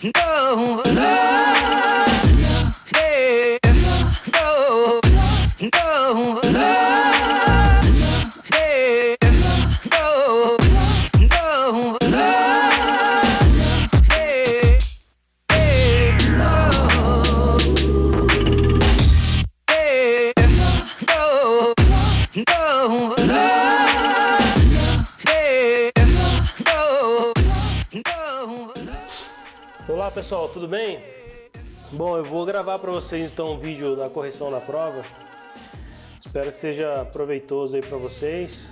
no, no, yeah, no, no, no, yeah, no, no, no, yeah, yeah, no, yeah, no, no, Olá pessoal, tudo bem? Bom, eu vou gravar para vocês então um vídeo da correção da prova. Espero que seja proveitoso aí para vocês.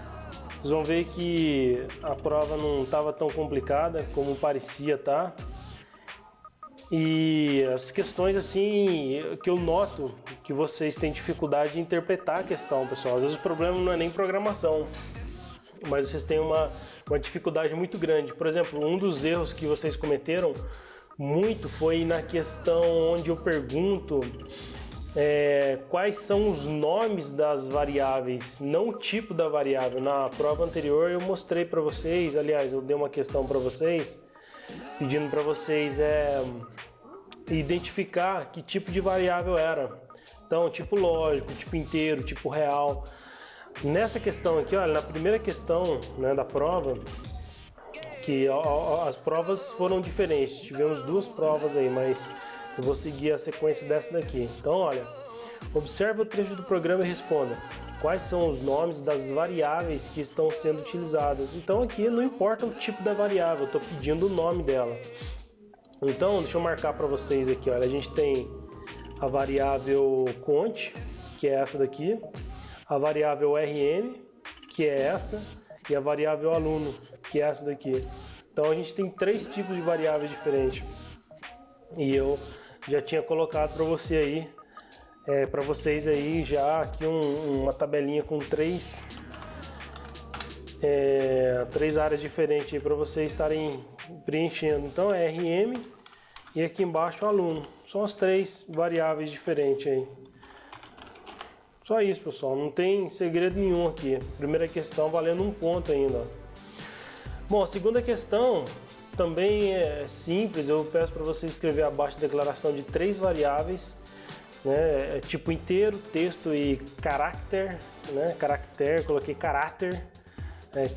Vocês vão ver que a prova não estava tão complicada como parecia, tá? E as questões assim que eu noto que vocês têm dificuldade de interpretar a questão, pessoal. Às vezes o problema não é nem programação, mas vocês têm uma dificuldade muito grande. Por exemplo, um dos erros que vocês cometeram muito foi na questão onde eu pergunto quais são os nomes das variáveis, não o tipo da variável. Na prova anterior eu mostrei para vocês, aliás, eu dei uma questão para vocês, pedindo para vocês identificar que tipo de variável era. Então, tipo lógico, tipo inteiro, tipo real. Nessa questão aqui, olha, na primeira questão, né, da prova, que as provas foram diferentes, tivemos duas provas aí, mas eu vou seguir a sequência dessa daqui. Então, olha, observe o trecho do programa e responda quais são os nomes das variáveis que estão sendo utilizadas. Então aqui não importa o tipo da variável, eu estou pedindo o nome dela. Então, deixa eu marcar para vocês aqui, olha, a gente tem a variável cont, que é essa daqui, a variável rn, que é essa, e a variável aluno, que é essa daqui. Então a gente tem três tipos de variáveis diferentes. E eu já tinha colocado para você aí, para vocês aí já aqui uma tabelinha com três áreas diferentes para vocês estarem preenchendo. Então é RM e aqui embaixo o aluno. São as três variáveis diferentes aí. Só isso, pessoal, não tem segredo nenhum aqui. Primeira questão valendo um ponto ainda. Bom, a segunda questão também é simples. Eu peço para você escrever abaixo a declaração de três variáveis, né? Tipo inteiro, texto e caráter, né? Caractere, coloquei caráter,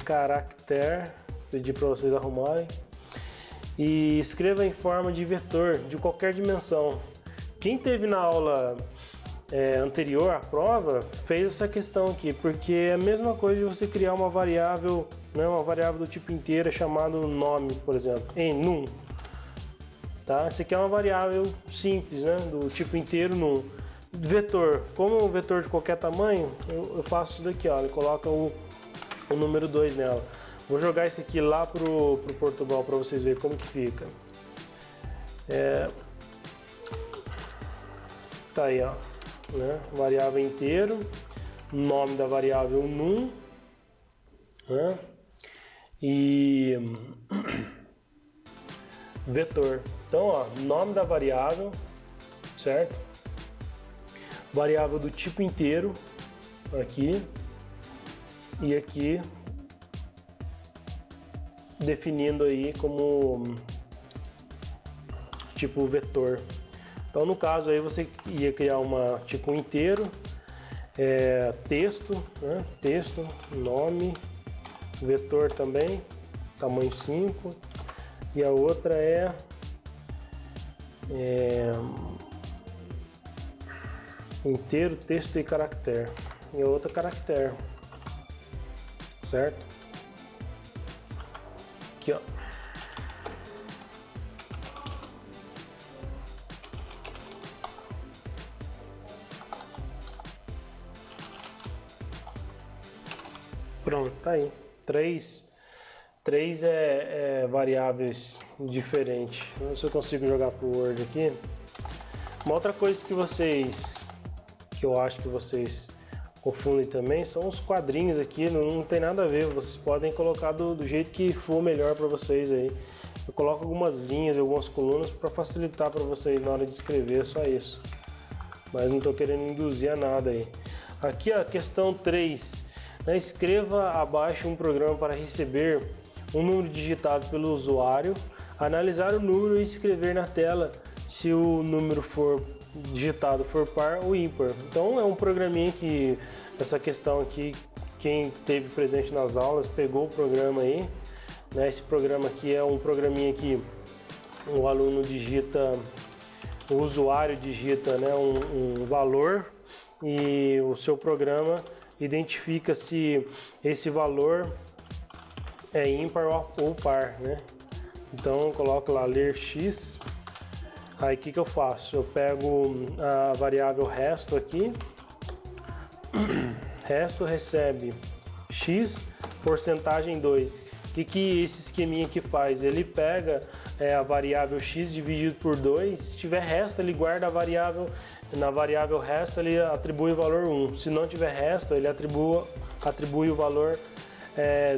caractere, pedi para vocês arrumarem. E escreva em forma de vetor, de qualquer dimensão. Quem teve na aula anterior à prova fez essa questão aqui, porque é a mesma coisa de você criar uma variável, né, uma variável do tipo inteiro chamado nome, por exemplo, em num. Tá? Essa aqui é uma variável simples, né, do tipo inteiro num. Vetor, como um vetor de qualquer tamanho, eu faço isso daqui, olha, coloca o número 2 nela. Vou jogar esse aqui lá pro Portugal para vocês verem como que fica. Tá aí, ó. Né? Variável inteiro, nome da variável num, né? E vetor. Então, ó, nome da variável, certo? Variável do tipo inteiro, aqui e aqui, definindo aí como tipo vetor. Então, no caso aí você ia criar tipo inteiro, texto, né? Texto, nome, vetor também, tamanho 5, e a outra inteiro, texto e caractere, e a outra caractere, certo? Aqui, ó. Pronto, tá aí. Três variáveis diferentes. Vamos ver se eu consigo jogar pro Word aqui. Uma outra coisa que eu acho que vocês confundem também são os quadrinhos aqui. Não tem nada a ver. Vocês podem colocar do jeito que for melhor para vocês aí. Eu coloco algumas linhas, algumas colunas para facilitar para vocês na hora de escrever, só isso. Mas não estou querendo induzir a nada aí. Aqui a questão 3. Escreva abaixo um programa para receber um número digitado pelo usuário analisar o número e escrever na tela se o número for digitado for par ou ímpar. Então é um programinha que, essa questão aqui, quem esteve presente nas aulas pegou o programa aí, né? Esse programa aqui é um programinha que o aluno digita, o usuário digita, né, um valor e o seu programa identifica se esse valor é ímpar ou par, né? Então eu coloco lá ler x. Aí o que eu faço? Eu pego a variável resto aqui, resto recebe x porcentagem 2. O que esse esqueminha aqui faz? Ele pega a variável x dividido por 2, se tiver resto ele guarda a variável, na variável resto ele atribui o valor 1, se não tiver resto ele atribui o valor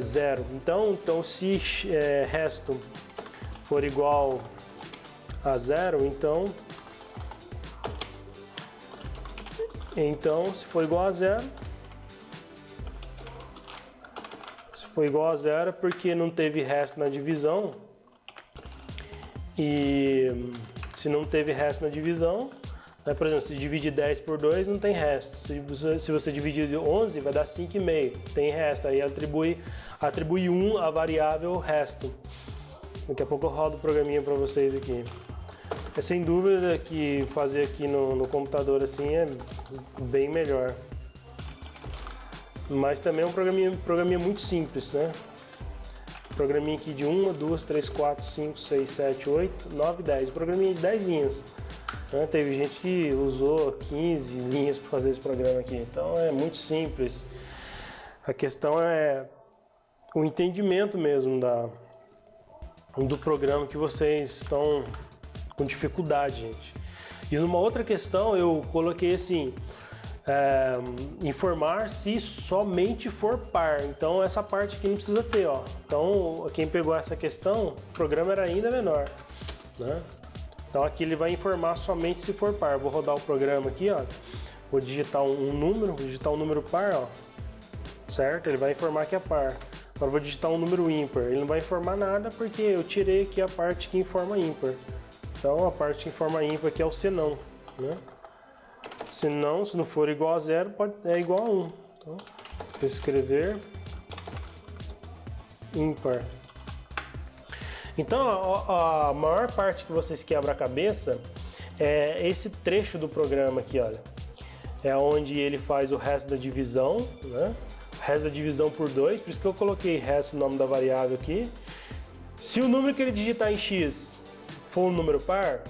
0. Então se resto for igual a 0, então se for igual a 0, foi igual a 0 porque não teve resto na divisão, e se não teve resto na divisão, né, por exemplo, se dividir 10 por 2 não tem resto, se você dividir 11 vai dar 5,5, tem resto, aí atribui 1 a variável resto. Daqui a pouco eu rodo o programinha para vocês aqui. É sem dúvida que fazer aqui no computador assim é bem melhor. Mas também é um programinha muito simples, né? Programinha aqui de 1, 2, 3, 4, 5, 6, 7, 8, 9, 10. Programinha de 10 linhas. Né? Teve gente que usou 15 linhas para fazer esse programa aqui. Então é muito simples. A questão é o entendimento mesmo do programa que vocês estão com dificuldade, gente. E numa outra questão eu coloquei assim... informar se somente for par. Então essa parte aqui não precisa ter, ó. Então quem pegou essa questão, o programa era ainda menor, né? Então aqui ele vai informar somente se for par. Vou rodar o programa aqui, ó. Vou digitar um número, vou digitar um número par, ó. Certo? Ele vai informar que é par. Agora vou digitar um número ímpar. Ele não vai informar nada porque eu tirei aqui a parte que informa ímpar. Então a parte que informa ímpar aqui é o senão, né? Se não for igual a 0, é igual a 1. Então, vou escrever ímpar. Então, a maior parte que vocês quebram a cabeça é esse trecho do programa aqui, olha. É onde ele faz o resto da divisão, né? O resto da divisão por 2, por isso que eu coloquei resto no nome da variável aqui. Se o número que ele digitar em x for um número par,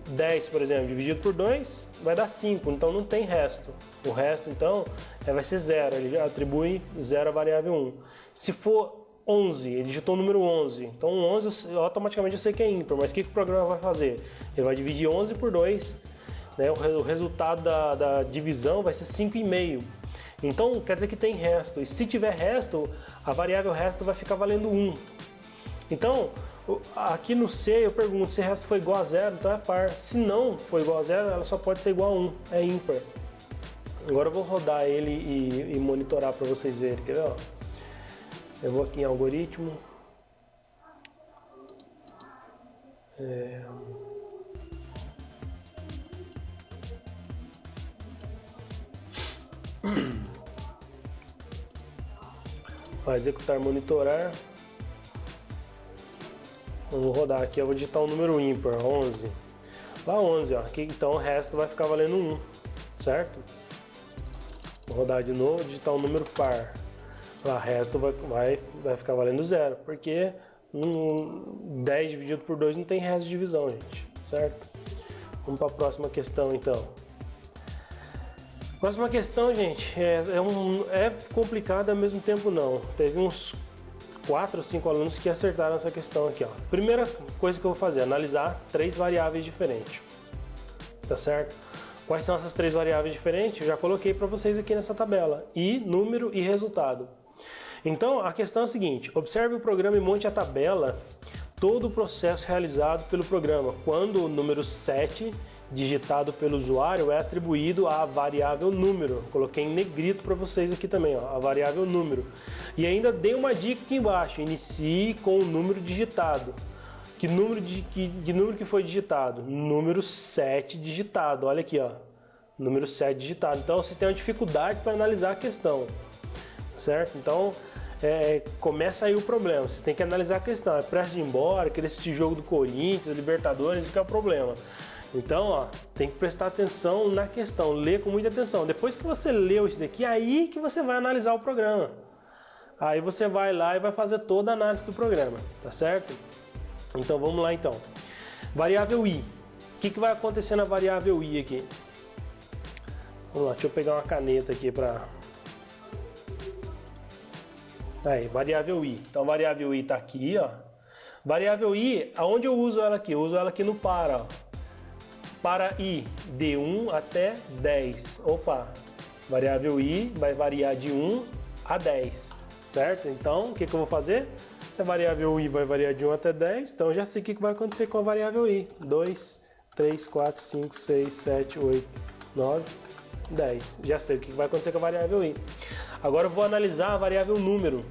10, por exemplo, dividido por 2, vai dar 5, então não tem resto. O resto, então, vai ser 0, ele atribui 0 à variável 1. Se for 11, ele digitou o número 11, então 11 automaticamente eu sei que é ímpar, mas o que o programa vai fazer? Ele vai dividir 11 por 2, né? O resultado da divisão vai ser 5,5. Então, quer dizer que tem resto, e se tiver resto, a variável resto vai ficar valendo 1. Então, aqui no C eu pergunto se o resto foi igual a 0, então é par. Se não for igual a 0, ela só pode ser igual a 1, é ímpar. Agora eu vou rodar ele e monitorar para vocês verem, quer ver? Ó? Eu vou aqui em algoritmo. Vai executar monitorar. Eu vou rodar aqui, eu vou digitar um número ímpar, 11. Lá 11, ó. Aqui, então o resto vai ficar valendo 1, certo? Vou rodar de novo, digitar um número par. Lá o resto vai ficar valendo 0, porque 10 dividido por 2 não tem resto de divisão, gente, certo? Vamos para a próxima questão, então. Próxima questão, gente, é complicada ao mesmo tempo não. Teve uns 4 ou 5 alunos que acertaram essa questão aqui, ó. Primeira coisa que eu vou fazer, analisar 3 variáveis diferentes, tá certo? Quais são essas 3 variáveis diferentes? Eu já coloquei para vocês aqui nessa tabela, i, número e resultado. Então, a questão é a seguinte, observe o programa e monte a tabela, todo o processo realizado pelo programa, quando o número 7 digitado pelo usuário é atribuído à variável número. Coloquei em negrito para vocês aqui também, ó, a variável número. E ainda dei uma dica aqui embaixo, inicie com o número digitado. Que número que foi digitado? Número 7 digitado. Olha aqui, ó. Número 7 digitado. Então você tem uma dificuldade para analisar a questão, certo? Então começa aí o problema. Você tem que analisar a questão. É pressa de ir embora, querer assistir jogo do Corinthians, Libertadores, isso que é o problema. Então, ó, tem que prestar atenção na questão, ler com muita atenção. Depois que você leu isso daqui, aí que você vai analisar o programa. Aí você vai lá e vai fazer toda a análise do programa, tá certo? Então vamos lá então. Variável i. O que vai acontecer na variável i aqui? Vamos lá, deixa eu pegar uma caneta aqui para... Aí, variável i. Então variável i está aqui, ó. Variável i, aonde eu uso ela aqui? Eu uso ela aqui no para, ó. Para i, de 1 até 10. Opa, variável i vai variar de 1 a 10, certo? Então, o que eu vou fazer? Se a variável i vai variar de 1 até 10, então eu já sei o que vai acontecer com a variável i. 2, 3, 4, 5, 6, 7, 8, 9, 10. Já sei o que vai acontecer com a variável i. Agora eu vou analisar a variável número.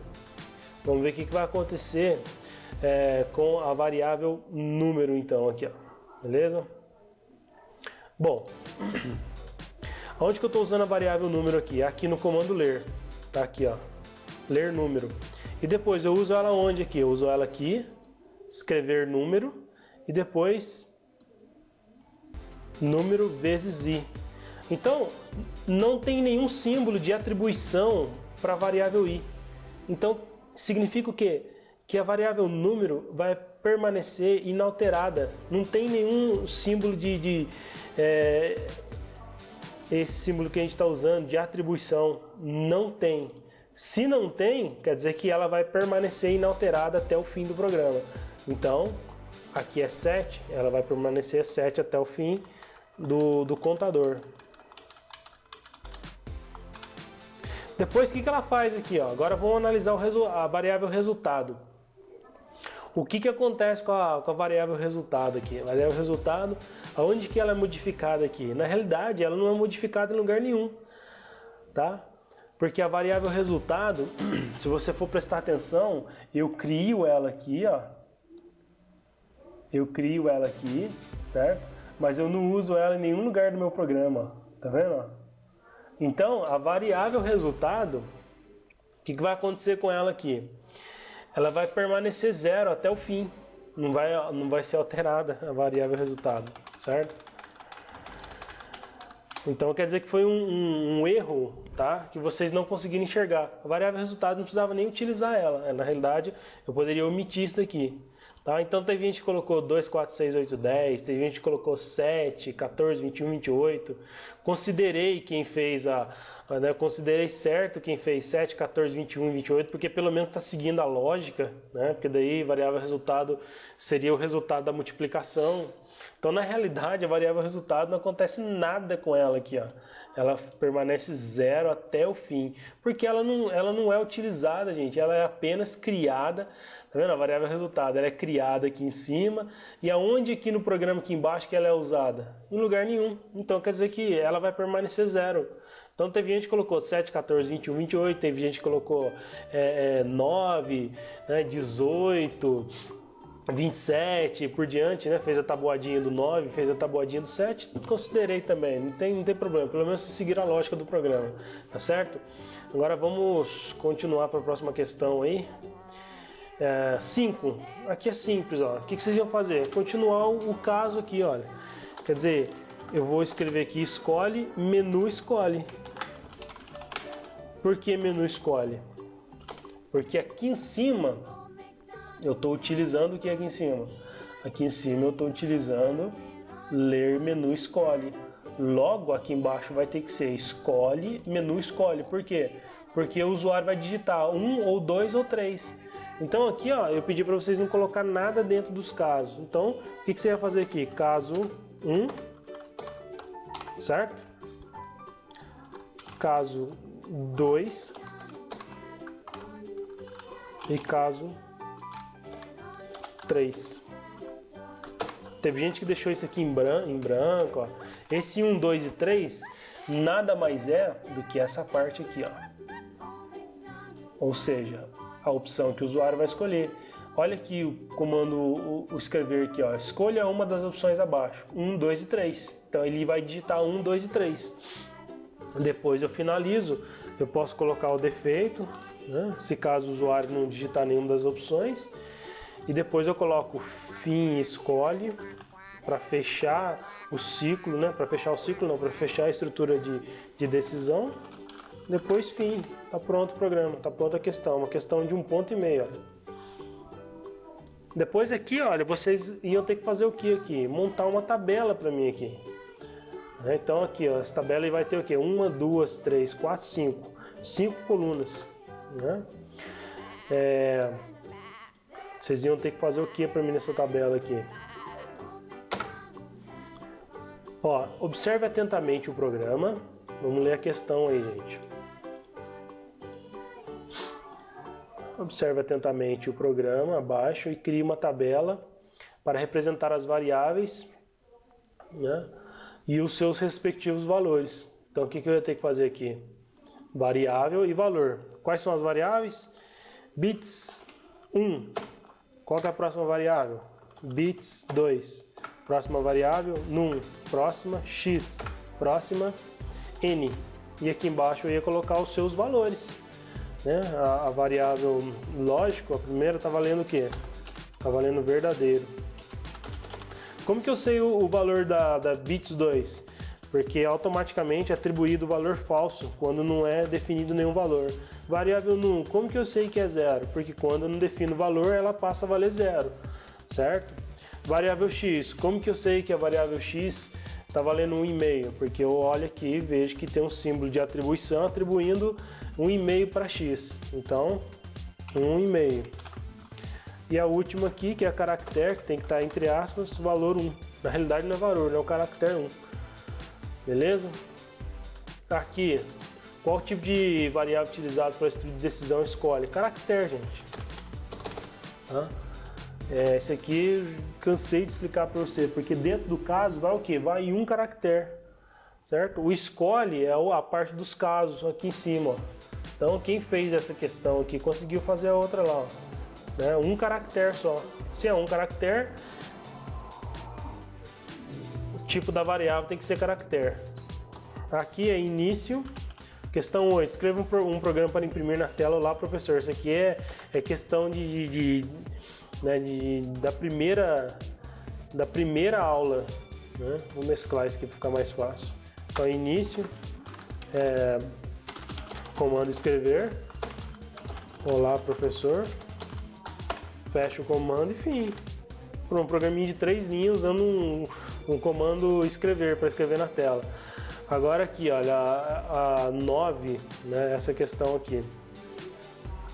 Vamos ver o que vai acontecer com a variável número, então, aqui, ó. Beleza? Bom, onde que eu estou usando a variável número aqui? Aqui no comando ler. Tá aqui, ó. Ler número. E depois eu uso ela onde aqui? Eu uso ela aqui, escrever número, e depois número vezes i. Então, não tem nenhum símbolo de atribuição para a variável i. Então, significa o quê? Que a variável número vai permanecer inalterada. Não tem nenhum símbolo esse símbolo que a gente está usando de atribuição. Não tem. Se não tem, quer dizer que ela vai permanecer inalterada até o fim do programa. Então, aqui é 7, ela vai permanecer 7 até o fim do contador. Depois, o que ela faz aqui? Ó? Agora vamos analisar a variável resultado. O que acontece com a variável resultado aqui? A variável resultado, aonde que ela é modificada aqui? Na realidade, ela não é modificada em lugar nenhum, tá? Porque a variável resultado, se você for prestar atenção, eu crio ela aqui, ó. Eu crio ela aqui, certo? Mas eu não uso ela em nenhum lugar do meu programa, tá vendo? Então, a variável resultado, o que vai acontecer com ela aqui? Ela vai permanecer 0 até o fim. Não vai ser alterada a variável resultado, certo? Então quer dizer que foi um erro, tá? Que vocês não conseguiram enxergar. A variável resultado não precisava nem utilizar ela. Na realidade, eu poderia omitir isso daqui. Tá? Então teve gente que colocou 2, 4, 6, 8, 10. Teve gente que colocou 7, 14, 21, 28. Considerei quem fez eu considerei certo quem fez 7, 14, 21 e 28, porque pelo menos está seguindo a lógica, né? Porque daí variável resultado seria o resultado da multiplicação. Então, na realidade, a variável resultado não acontece nada com ela aqui, ó. Ela permanece 0 até o fim, porque ela não é utilizada, gente. Ela é apenas criada, tá vendo? A variável resultado, ela é criada aqui em cima, e aonde aqui no programa aqui embaixo que ela é usada? Em lugar nenhum. Então, quer dizer que ela vai permanecer 0. Então teve gente que colocou 7, 14, 21, 28, teve gente que colocou 9, né, 18, 27 por diante, né? Fez a tabuadinha do 9, fez a tabuadinha do 7, considerei também, não tem problema, pelo menos se seguir a lógica do programa, tá certo? Agora vamos continuar para a próxima questão aí. 5, aqui é simples, ó. O que vocês iam fazer? Continuar o caso aqui, olha. Quer dizer, eu vou escrever aqui escolhe, menu escolhe. Por que menu escolhe? Porque aqui em cima eu estou utilizando o que aqui em cima? Aqui em cima eu estou utilizando ler menu escolhe. Logo aqui embaixo vai ter que ser escolhe, menu escolhe. Por quê? Porque o usuário vai digitar 1 ou 2 ou 3. Então aqui, ó, eu pedi para vocês não colocar nada dentro dos casos. Então, o que você vai fazer aqui? Caso 1, certo? Caso 2 e caso 3. Teve gente que deixou isso aqui em branco, ó. Esse 1, 2 e 3 nada mais é do que essa parte aqui, ó. Ou seja, a opção que o usuário vai escolher. Olha aqui o comando, o escrever aqui, ó. Escolha uma das opções abaixo, 1, 2 e 3. Então ele vai digitar 1, 2 e 3. Depois eu finalizo, eu posso colocar o defeito, né? Se caso o usuário não digitar nenhuma das opções. E depois eu coloco fim e escolhe para fechar o ciclo, né? Para fechar o ciclo não, para fechar a estrutura de decisão. Depois fim, tá pronto o programa, tá pronta a questão, uma questão de 1,5 ponto, olha. Depois aqui, olha, vocês iam ter que fazer o que aqui? Montar uma tabela para mim aqui. Então aqui, ó, essa tabela vai ter o que? 1, 2, 3, 4, 5. 5 colunas, né? Vocês iam ter que fazer o que para mim nessa tabela aqui? Ó, observe atentamente o programa. Vamos ler a questão aí, gente. Observe atentamente o programa abaixo e crie uma tabela para representar as variáveis, né, e os seus respectivos valores. Então o que eu ia ter que fazer aqui? Variável e valor. Quais são as variáveis? Bits 1. Qual que é a próxima variável? Bits 2. Próxima variável num. Próxima x. Próxima n. E aqui embaixo eu ia colocar os seus valores. Né? A variável lógico, a primeira está valendo o quê? Está valendo verdadeiro. Como que eu sei o valor da bits 2? Porque automaticamente é atribuído o valor falso quando não é definido nenhum valor. Variável num, como que eu sei que é zero? Porque quando eu não defino o valor, ela passa a valer zero, certo? Variável x, como que eu sei que a variável x está valendo 1,5? Porque eu olho aqui e vejo que tem um símbolo de atribuição atribuindo 1,5 para x. Então, 1,5. E a última aqui, que é a caractere, que tem que estar entre aspas, valor 1. Na realidade não é valor, é o caractere 1. Beleza? Aqui, qual tipo de variável utilizado para estudo de decisão escolhe? Caractere, gente. Esse aqui cansei de explicar para você, porque dentro do caso vai o que? Vai um caractere, certo? O escolhe é a parte dos casos aqui em cima, ó. Então quem fez essa questão aqui conseguiu fazer a outra lá, ó, né? Um caractere só. Se é um caractere, o tipo da variável tem que ser caractere. Aqui é início. Questão 8. Escreva um programa para imprimir na tela. Olá, professor. Isso aqui é questão da primeira aula, né? Vou mesclar isso aqui para ficar mais fácil. Então, início, comando escrever. Olá, professor. Fecha o comando e fim. Por um programinha de 3 linhas usando um comando escrever para escrever na tela. Agora aqui, olha, a 9, né, essa questão aqui.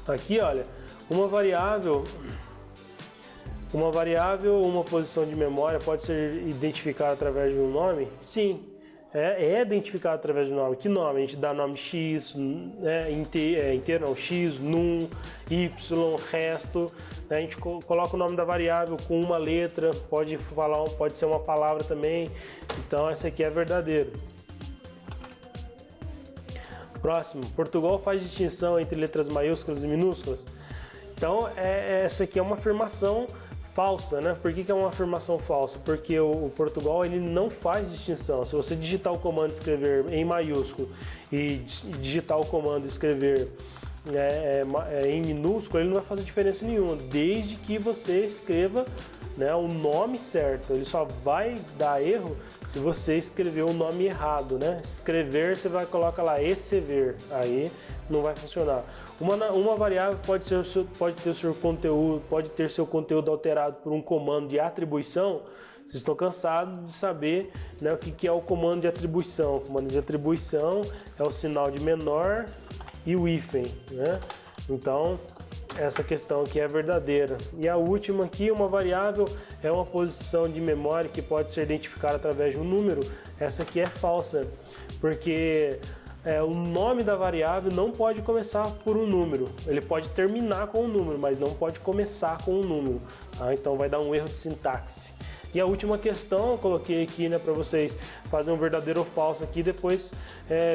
Aqui, olha, uma variável, uma posição de memória pode ser identificada através de um nome? Sim, é identificado através de um nome. Que nome? A gente dá nome x, inteiro não, x, num, y, resto. A gente coloca o nome da variável com uma letra, pode ser uma palavra também. Então essa aqui é verdadeiro. Próximo, Portugal faz distinção entre letras maiúsculas e minúsculas. Então, essa aqui é uma afirmação falsa, né? Por que é uma afirmação falsa? Porque o Portugal ele não faz distinção. Se você digitar o comando escrever em maiúsculo e digitar o comando escrever em minúsculo, ele não vai fazer diferença nenhuma, desde que você escreva, né, o nome certo. Ele só vai dar erro se você escrever o nome errado, né? Escrever, você vai colocar lá escrever, aí não vai funcionar. Uma variável pode ter seu conteúdo alterado por um comando de atribuição. Vocês estão cansados de saber, né, o que é o comando de atribuição. O comando de atribuição é o sinal de menor e o hífen, né? Então, essa questão aqui é verdadeira. E a última aqui, uma variável é uma posição de memória que pode ser identificada através de um número. Essa aqui é falsa, porque o nome da variável não pode começar por um número. Ele pode terminar com um número, mas não pode começar com um número. Tá? Então vai dar um erro de sintaxe. E a última questão eu coloquei aqui, né, para vocês fazerem um verdadeiro ou falso aqui, depois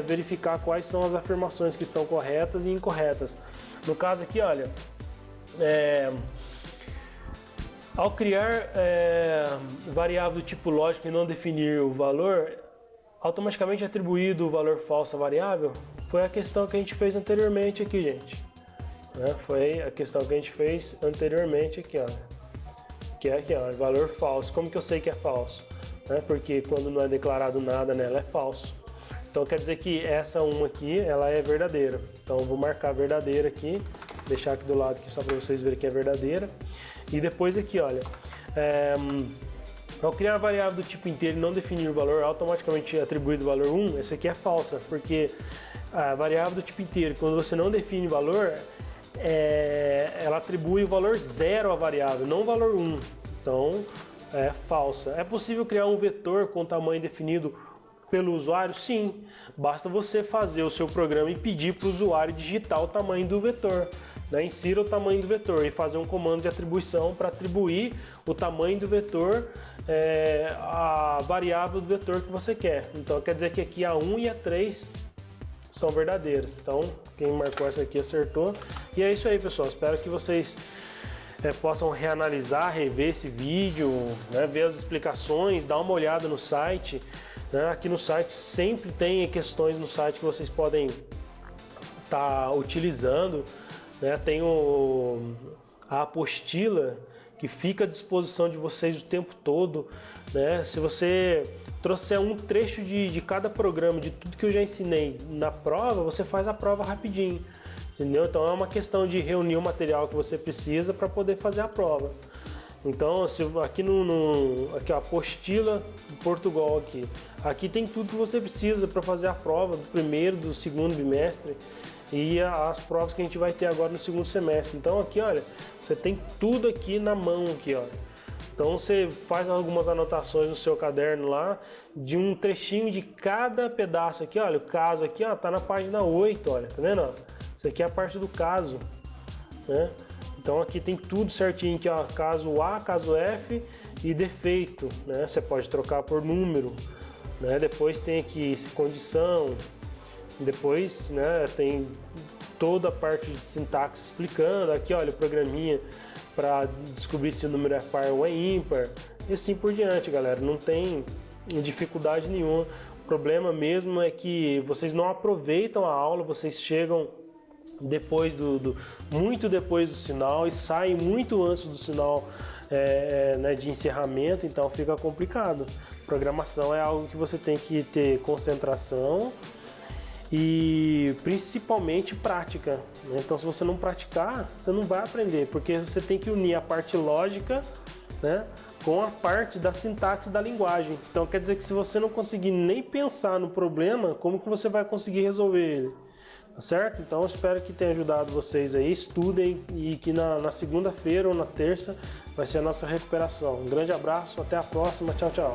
verificar quais são as afirmações que estão corretas e incorretas. No caso aqui, olha, Ao criar variável do tipo lógico e não definir o valor, automaticamente atribuído o valor falso à variável, foi a questão que a gente fez anteriormente aqui, gente. Foi a questão que a gente fez anteriormente aqui, ó. Que é aqui, ó, valor falso. Como que eu sei que é falso? Porque quando não é declarado nada nela é falso. Então quer dizer que essa uma aqui, ela é verdadeira. Então eu vou marcar verdadeira aqui, deixar aqui do lado aqui só para vocês verem que é verdadeira. E depois aqui, olha, ao criar a variável do tipo inteiro e não definir o valor, automaticamente atribuído o valor 1, essa aqui é falsa, porque a variável do tipo inteiro, quando você não define o valor, ela atribui o valor 0 à variável, não o valor 1. Então é falsa. É possível criar um vetor com tamanho definido pelo usuário? Sim, basta você fazer o seu programa e pedir para o usuário digitar o tamanho do vetor. Insira o tamanho do vetor e fazer um comando de atribuição para atribuir o tamanho do vetor à variável do vetor que você quer. Então quer dizer que aqui a 1 e a 3 são verdadeiras. Então quem marcou essa aqui acertou. E é isso aí, pessoal. Espero que vocês possam reanalisar, rever esse vídeo, ver as explicações, dar uma olhada no site. Aqui no site sempre tem questões no site que vocês podem estar utilizando. Tem a apostila que fica à disposição de vocês o tempo todo. Se você trouxer um trecho de cada programa, de tudo que eu já ensinei na prova, você faz a prova rapidinho, entendeu? Então é uma questão de reunir o material que você precisa para poder fazer a prova. Então aqui aqui ó, apostila de Portugal aqui tem tudo que você precisa para fazer a prova do primeiro, do segundo bimestre e as provas que a gente vai ter agora no segundo semestre. Então aqui, olha, você tem tudo aqui na mão aqui, ó. Então você faz algumas anotações no seu caderno lá de um trechinho de cada pedaço aqui, olha, o caso aqui, ó, tá na página 8, olha, tá vendo? Ó? Isso aqui é a parte do caso, Então aqui tem tudo certinho aqui, ó, caso A, caso F e defeito, Você pode trocar por número, Depois tem aqui condição, depois, tem toda a parte de sintaxe explicando. Aqui, olha, o programinha para descobrir se o número é par ou é ímpar e assim por diante, galera. Não tem dificuldade nenhuma. O problema mesmo é que vocês não aproveitam a aula, vocês chegam depois muito depois do sinal e saem muito antes do sinal de encerramento, então fica complicado. Programação é algo que você tem que ter concentração e principalmente prática, Então se você não praticar, você não vai aprender, porque você tem que unir a parte lógica, com a parte da sintaxe da linguagem. Então quer dizer que se você não conseguir nem pensar no problema, como que você vai conseguir resolver ele? Tá certo? Então eu espero que tenha ajudado vocês aí, estudem e que na segunda-feira ou na terça vai ser a nossa recuperação. Um grande abraço, até a próxima, tchau, tchau.